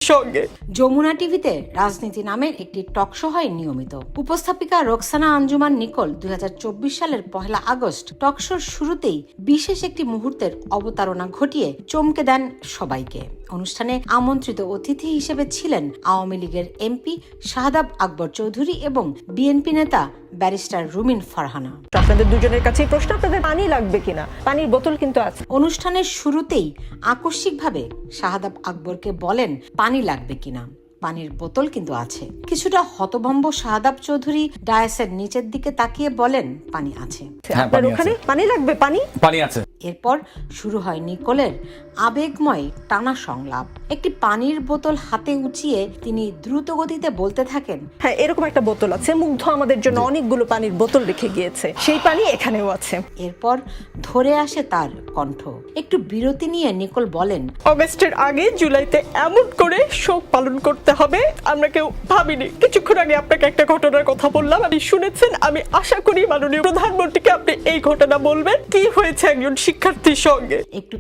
সঙ্গে। যমুনা টিভিতে রাজনীতি নামের একটি টক শো হয় নিয়মিত। উপস্থাপিকা রোকসানা আঞ্জুমান নিকোল 2024 সালের 1 আগস্ট টক শোর শুরুতেই বিশেষ একটি মুহূর্তের অবতারণা ঘটিয়ে চমকে দেন সবাইকে। অনুষ্ঠানে আমন্ত্রিত অতিথি হিসেবে ছিলেন আওয়ামী লীগের এমপি শাহাদাব আকবর চৌধুরী এবং বিএনপি নেতা ব্যারিস্টার রুমিন ফারহানা। আপনাদের দুজনের কাছেই প্রশ্ন, আপনাদের পানি লাগবে কিনা? পানির বোতল কিন্তু আছে। অনুষ্ঠানের শুরুতেই আকস্মিকভাবে শাহাদাব আকবরকে বলেন পানি লাগবে কিনা, পানির বোতল কিন্তু আছে। কিছুটা হতভম্ব শাহাদাব চৌধুরী ডায়াসের নিচের দিকে তাকিয়ে বলেন পানি আছে। আপনার ওখানে পানি লাগবে? পানি আছে। এরপর শুরু হয় নিকোলের আবেগময় টানা সংলাপ। একটি পানির বোতল হাতে উঁচিয়ে তিনি দ্রুত গতিতে বলতে থাকেন, হ্যাঁ, এরকম একটা বোতল আছে। মুগ্ধ আমাদের জন্য অনেকগুলো পানির বোতল রেখে গিয়েছে, সেই পানি এখানেও আছে। এরপর ধরে আসে তার কণ্ঠ। একটু বিরতি নিয়ে নিকোল বলেন, অগাস্টের আগে জুলাইতে এমন করে শোক পালন করতে হবে আমরা কেউ ভাবিনি। কিছুক্ষণ আগে আপনাকে একটা ঘটনার কথা বললাম, আপনি শুনেছেন। আমি আশা করি মাননীয় প্রধানমন্ত্রীকে আপনি এই ঘটনা বলবেন, কি হয়েছে একজন শিক্ষার্থীর সঙ্গে। একটু